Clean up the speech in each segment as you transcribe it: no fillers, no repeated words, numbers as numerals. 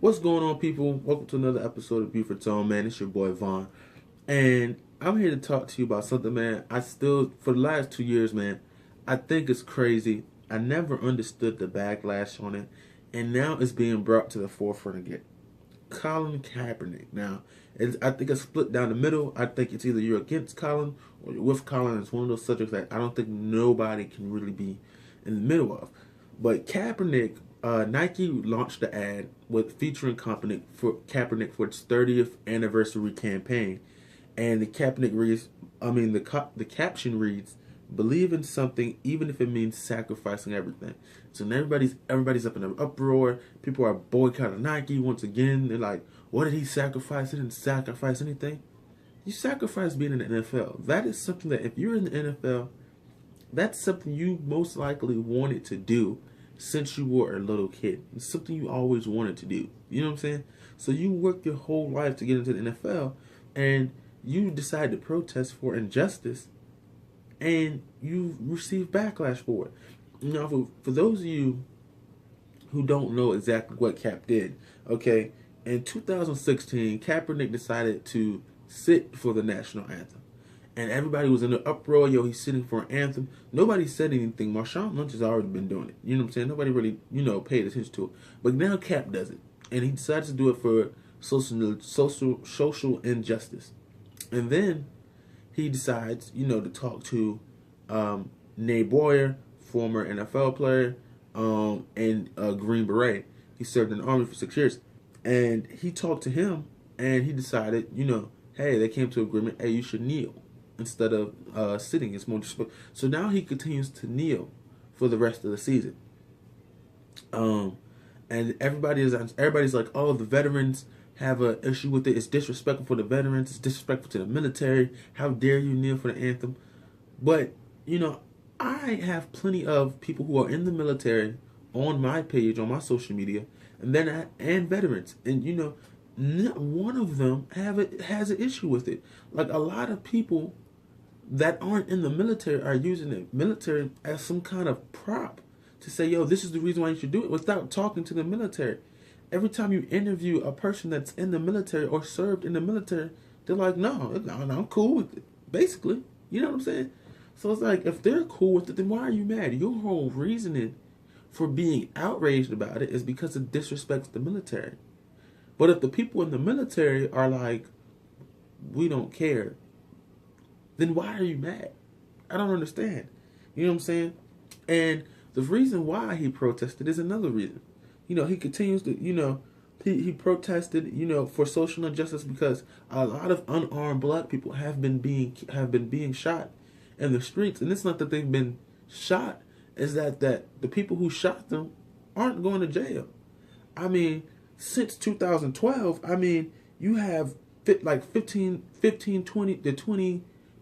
What's going on, people? Welcome to another episode of Buford Tone, man. It's your boy Vaughn, and I'm here to talk to you about something, man. For the last 2 years, man, I think it's crazy. I never understood the backlash on it, and now it's being brought to the forefront again. Colin Kaepernick. Now, I think it's split down the middle. I think it's either you're against Colin or you're with Colin. It's one of those subjects that I don't think nobody can really be in the middle of. But Kaepernick, Nike launched the ad with featuring Kaepernick for its 30th anniversary campaign, and the Kaepernick reads, the caption reads, "Believe in something, even if it means sacrificing everything." So now everybody's up in an uproar. People are boycotting Nike once again. They're like, "What did he sacrifice? He didn't sacrifice anything." You sacrifice being in the NFL. That is something that if you're in the NFL, that's something you most likely wanted to do since you were a little kid. It's something you always wanted to do. You know what I'm saying? So you worked your whole life to get into the NFL, and you decide to protest for injustice, and you receive backlash for it. Now, for those of you who don't know exactly what Cap did, okay, in 2016, Kaepernick decided to sit for the national anthem. And everybody was in the uproar. Yo, he's sitting for an anthem. Nobody said anything. Marshawn Lynch has already been doing it. You know what I'm saying? Nobody really, paid attention to it. But now Cap does it. And he decides to do it for social injustice. And then he decides, to talk to Nate Boyer, former NFL player, and Green Beret. He served in the Army for 6 years. And he talked to him, and he decided, hey, they came to agreement, hey, you should kneel instead of sitting. It's more disrespectful. So now he continues to kneel for the rest of the season. And everybody's like, oh, the veterans have an issue with it. It's disrespectful for the veterans. It's disrespectful to the military. How dare you kneel for the anthem? But, I have plenty of people who are in the military on my page, on my social media, and veterans. And, not one of them has an issue with it. Like, a lot of people that aren't in the military are using the military as some kind of prop to say, yo, this is the reason why you should do it, without talking to the military. Every time you interview a person that's in the military or served in the military, they're like, no, I'm cool with it, basically. You know what I'm saying? So it's like, if they're cool with it, then why are you mad? Your whole reasoning for being outraged about it is because it disrespects the military. But if the people in the military are like, we don't care, then why are you mad? I don't understand. You know what I'm saying? And the reason why he protested is another reason. He continues to, he protested, for social injustice because a lot of unarmed black people have been being shot in the streets. And it's not that they've been shot, is that the people who shot them aren't going to jail. I mean, since 2012, you have 20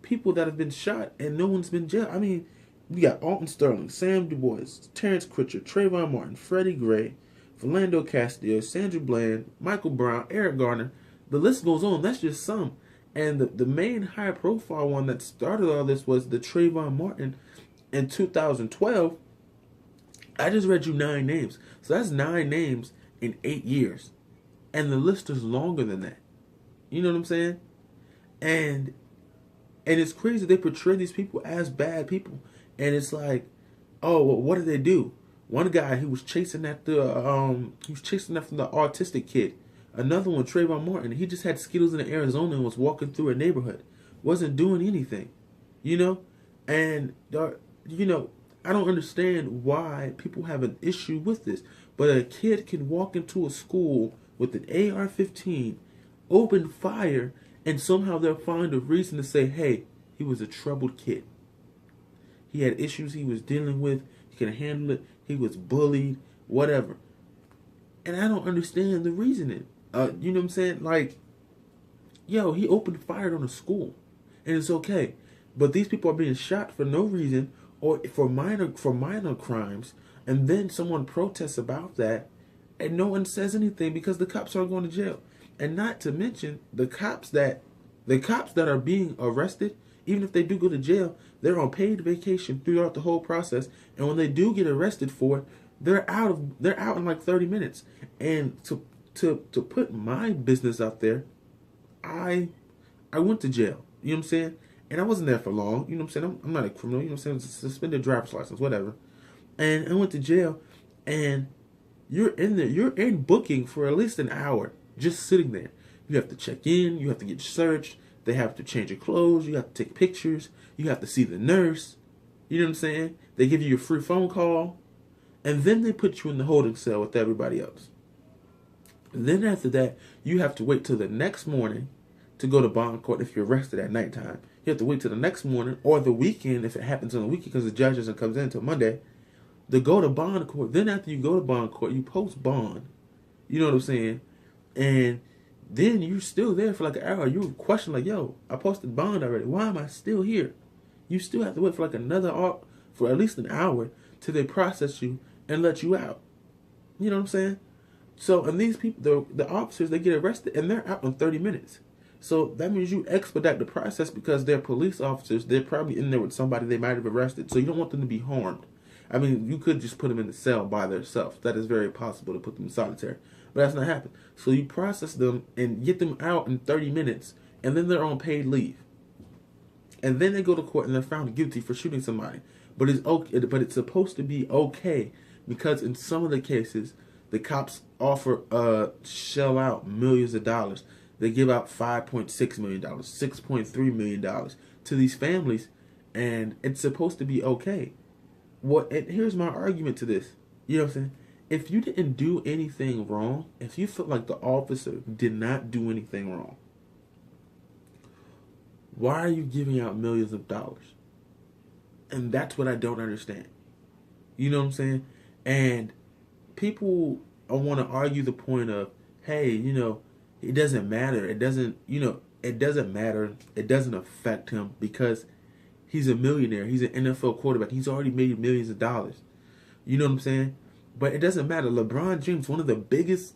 people that have been shot and no one's been jailed. We got Alton Sterling, Sam Du Bois, Terrence Critchard, Trayvon Martin, Freddie Gray, Philando Castillo, Sandra Bland, Michael Brown, Eric Garner. The list goes on. That's just some. And the main high-profile one that started all this was the Trayvon Martin in 2012. I just read you 9 names. So that's 9 names in 8 years. And the list is longer than that. You know what I'm saying? And it's crazy. They portray these people as bad people. And it's like, oh, well, what did they do? One guy, he was chasing after the autistic kid. Another one, Trayvon Martin, he just had Skittles in Arizona and was walking through a neighborhood. Wasn't doing anything. And, I don't understand why people have an issue with this. But a kid can walk into a school with an AR-15, open fire, and somehow they'll find a reason to say, hey, he was a troubled kid. He had issues he was dealing with. He couldn't handle it. He was bullied, whatever. And I don't understand the reasoning. You know what I'm saying? Like, yo, he opened fire on a school, and it's okay. But these people are being shot for no reason or for minor crimes, and then someone protests about that, and no one says anything because the cops aren't going to jail. And not to mention the cops that are being arrested, even if they do go to jail, they're on paid vacation throughout the whole process. And when they do get arrested for it, they're out in like 30 minutes. And to put my business out there, I went to jail. You know what I'm saying? And I wasn't there for long. You know what I'm saying? I'm not a criminal. You know what I'm saying? Suspended driver's license, whatever. And I went to jail, and you're in there. You're in booking for at least an hour, just sitting there. You have to check in. You have to get searched. They have to change your clothes. You have to take pictures. You have to see the nurse. You know what I'm saying? They give you a free phone call. And then they put you in the holding cell with everybody else. And then after that, you have to wait till the next morning to go to bond court if you're arrested at nighttime. You have to wait till the next morning or the weekend if it happens on the weekend because the judge doesn't come in until Monday to go to bond court. Then after you go to bond court, you post bond. You know what I'm saying? And then you're still there for like an hour. You question like, yo, I posted bond already. Why am I still here? You still have to wait for like for at least an hour till they process you and let you out. You know what I'm saying? So, and these people, the officers, they get arrested and they're out in 30 minutes. So that means you expedite the process because they're police officers. They're probably in there with somebody they might have arrested. So you don't want them to be harmed. I mean, you could just put them in the cell by themselves. That is very possible to put them in solitary. But that's not happening. So you process them and get them out in 30 minutes. And then they're on paid leave. And then they go to court and they're found guilty for shooting somebody. But it's okay. But it's supposed to be okay because in some of the cases, the cops offer shell out millions of dollars. They give out $5.6 million, $6.3 million to these families, and it's supposed to be okay. And here's my argument to this. You know what I'm saying? If you didn't do anything wrong, if you felt like the officer did not do anything wrong, why are you giving out millions of dollars? And that's what I don't understand. You know what I'm saying? And people want to argue the point of, hey, it doesn't matter. It doesn't matter. It doesn't affect him because he's a millionaire. He's an NFL quarterback. He's already made millions of dollars. You know what I'm saying? But it doesn't matter. LeBron James, one of the biggest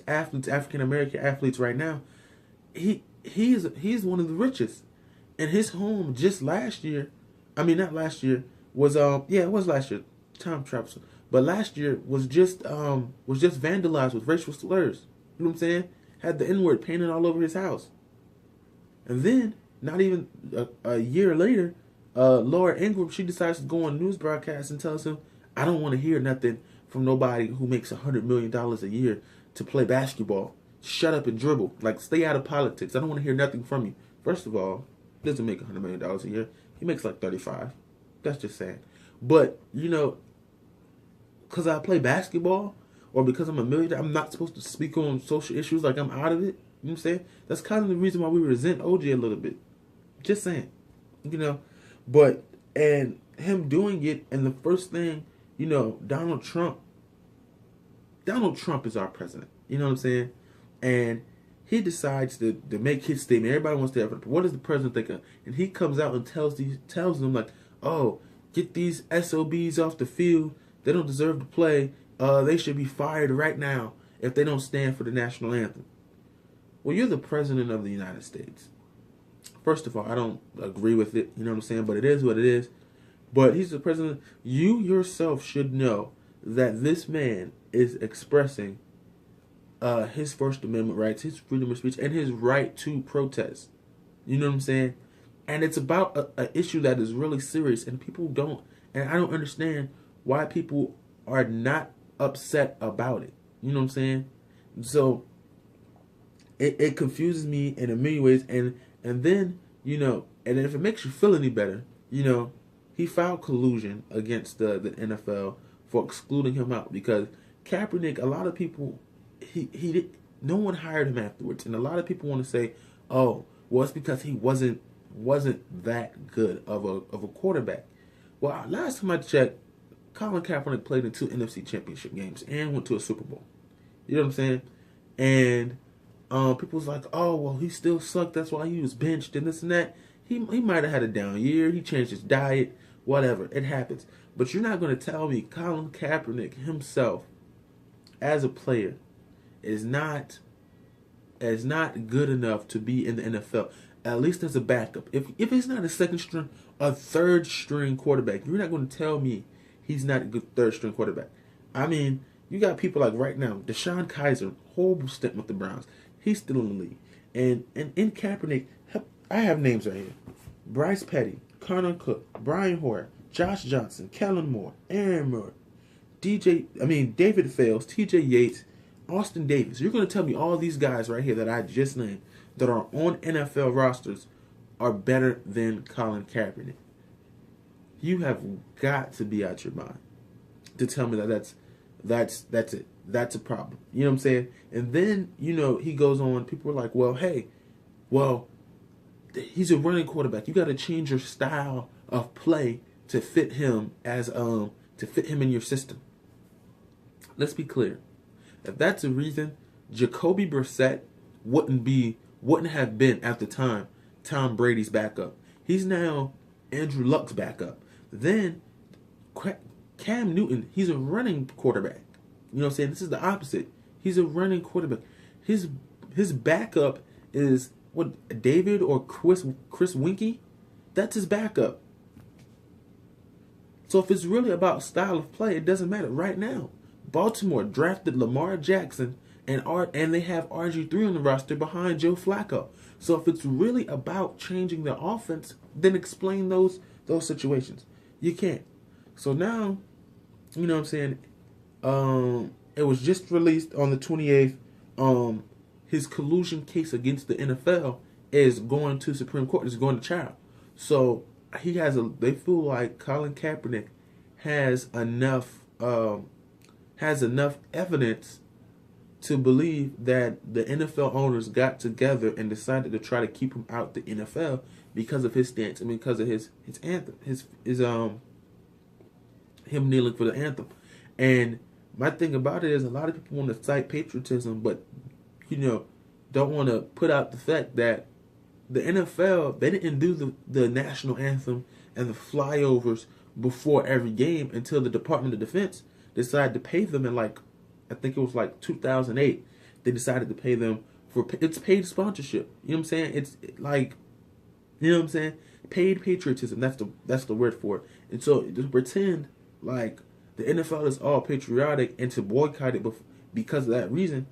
athletes, African American athletes right now, he's one of the richest. And his home just last year, not last year, was it was last year. Time travel. But last year was just vandalized with racial slurs. You know what I'm saying? Had the N-word painted all over his house. And then, not even a year later, Laura Ingraham, she decides to go on news broadcast and tells him, I don't want to hear nothing from nobody who makes $100 million a year to play basketball. Shut up and dribble. Like, stay out of politics. I don't want to hear nothing from you. First of all, he doesn't make $100 million a year. He makes like 35. That's just saying. But, because I play basketball or because I'm a millionaire, I'm not supposed to speak on social issues like I'm out of it. You know what I'm saying? That's kind of the reason why we resent OJ a little bit. Just saying. But, and him doing it, and the first thing, Donald Trump is our president. You know what I'm saying? And he decides to make his statement. Everybody wants to have it. What does the president think of? And he comes out and tells them like, oh, get these SOBs off the field. They don't deserve to play. They should be fired right now if they don't stand for the national anthem. Well, you're the president of the United States. First of all, I don't agree with it. You know what I'm saying? But it is what it is. But he's the president. You yourself should know that this man is expressing his First Amendment rights, his freedom of speech, and his right to protest. You know what I'm saying? And it's about an issue that is really serious, and people don't, and I don't understand why people are not upset about it. You know what I'm saying? So it confuses me in a million ways, and then, and if it makes you feel any better, he filed collusion against the NFL for excluding him out because Kaepernick, a lot of people, no one hired him afterwards, and a lot of people want to say, oh, well, it's because he wasn't that good of a quarterback. Well, last time I checked, Colin Kaepernick played in 2 NFC Championship games and went to a Super Bowl. You know what I'm saying? And people was like, oh, well, he still sucked. That's why he was benched and this and that. He might have had a down year. He changed his diet. Whatever. It happens. But you're not going to tell me Colin Kaepernick himself, as a player, is not good enough to be in the NFL. At least as a backup. If it's not a second string, a third string quarterback, you're not going to tell me he's not a good third string quarterback. I mean, You got people like right now, Deshaun Kaiser, horrible stint with the Browns. He's still in the league. And in Kaepernick, I have names right here. Bryce Petty, Connor Cook, Brian Hoyer, Josh Johnson, Kellen Moore, Aaron Moore, David Fales, TJ Yates, Austin Davis. You're going to tell me all these guys right here that I just named that are on NFL rosters are better than Colin Kaepernick. You have got to be out your mind to tell me that that's it. That's a problem. You know what I'm saying? And then, he goes on, people are like, he's a running quarterback. You got to change your style of play to fit him in your system. Let's be clear. If that's the reason, Jacoby Brissett wouldn't have been at the time Tom Brady's backup. He's now Andrew Luck's backup. Then Cam Newton, he's a running quarterback. You know what I'm saying? This is the opposite. He's a running quarterback. His backup is David or Chris Winkie? That's his backup. So if it's really about style of play, it doesn't matter. Right now, Baltimore drafted Lamar Jackson and they have RG3 on the roster behind Joe Flacco. So if it's really about changing the offense, then explain those situations. You can't. So now, you know what I'm saying? It was just released on the 28th. His collusion case against the NFL is going to Supreme Court. It's going to trial. So they feel like Colin Kaepernick has enough evidence to believe that the NFL owners got together and decided to try to keep him out the NFL because of his stance. Because of his anthem, him kneeling for the anthem. And my thing about it is a lot of people want to cite patriotism, but don't want to put out the fact that the NFL, they didn't do the national anthem and the flyovers before every game until the Department of Defense decided to pay them in I think it was 2008. They decided to pay them it's paid sponsorship. You know what I'm saying? It's you know what I'm saying? Paid patriotism. That's the word for it. And so just pretend like the NFL is all patriotic and to boycott it because of that reason.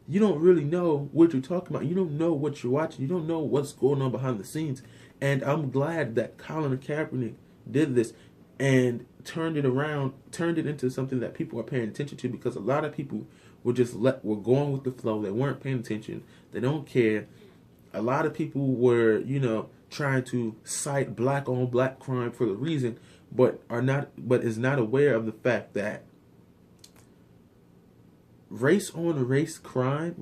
You don't really know what you're talking about. You don't know what you're watching. You don't know what's going on behind the scenes. And I'm glad that Colin Kaepernick did this and turned it around, turned it into something that people are paying attention to, because a lot of people were going with the flow. They weren't paying attention. They don't care. A lot of people were, trying to cite black on black crime for the reason, but is not aware of the fact that race on race crime,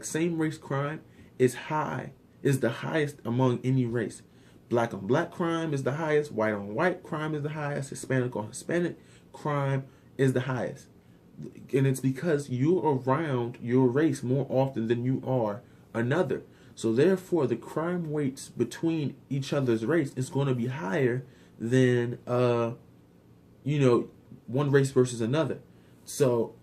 same race crime is the highest among any race. Black on black crime is the highest, white on white crime is the highest, Hispanic on Hispanic crime is the highest. And it's because you're around your race more often than you are another. So therefore the crime rates between each other's race is going to be higher than one race versus another. So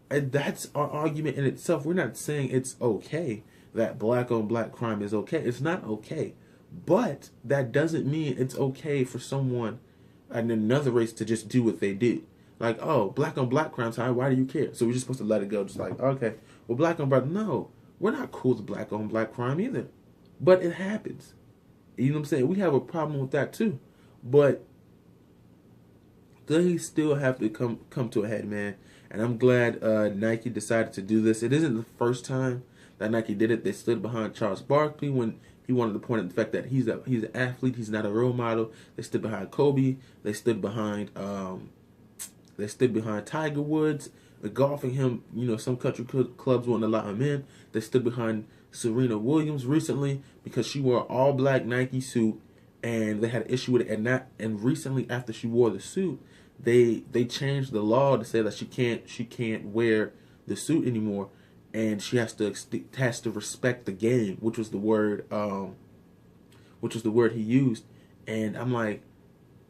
that's our argument in itself. We're not saying it's okay that black on black crime is okay. It's not okay. But that doesn't mean it's okay for someone in another race to just do what they did. Black on black crime's high. Why do you care? So we're just supposed to let it go. Just okay. Well, black on black. No, we're not cool with black on black crime either. But it happens. You know what I'm saying? We have a problem with that too. But things still have to come to a head, man. And I'm glad Nike decided to do this. It isn't the first time that Nike did it. They stood behind Charles Barkley when he wanted to point at the fact that he's an athlete. He's not a role model. They stood behind Kobe. They stood behind Tiger Woods, golfing him. Some country clubs wouldn't allow him in. They stood behind Serena Williams recently because she wore an all black Nike suit, and they had an issue with it. And recently, after she wore the suit, they changed the law to say that she can't wear the suit anymore, and she has to respect the game, which was the word he used. And I'm like,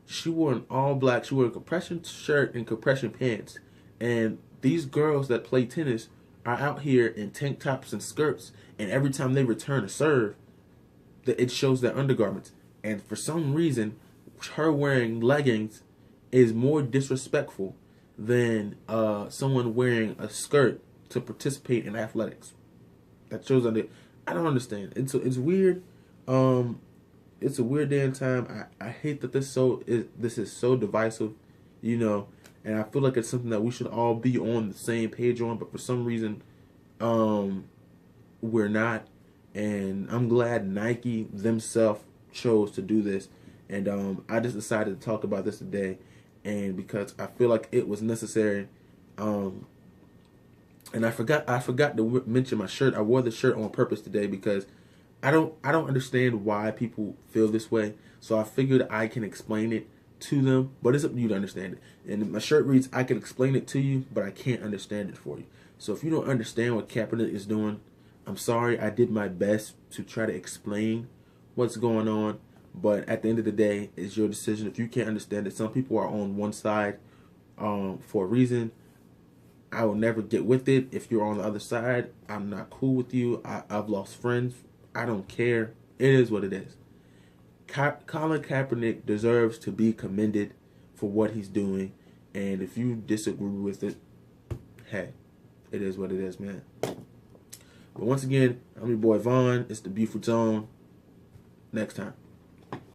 she wore an all black, she wore a compression shirt and compression pants, and these girls that play tennis are out here in tank tops and skirts, and every time they return a serve, it shows their undergarments. And for some reason, her wearing leggings is more disrespectful than someone wearing a skirt to participate in athletics. That shows on it. I don't understand. It's weird. It's a weird day and time. I hate that this is so divisive, you know, and I feel like it's something that we should all be on the same page on, but for some reason, we're not. And I'm glad Nike themselves chose to do this, and I just decided to talk about this today, and because I feel like it was necessary. And I forgot to mention my shirt. I wore the shirt on purpose today because I don't understand why people feel this way. So I figured I can explain it to them, but it's up to you to understand it. And my shirt reads, "I can explain it to you, but I can't understand it for you." So if you don't understand what Kaepernick is doing, I'm sorry. I did my best to try to explain what's going on, but at the end of the day, it's your decision. If you can't understand it, some people are on one side for a reason. I will never get with it. If you're on the other side, I'm not cool with you. I've lost friends. I don't care. It is what it is. Colin Kaepernick deserves to be commended for what he's doing. And if you disagree with it, hey, it is what it is, man. But once again, I'm your boy Vaughn. It's the Buford Zone. Next time.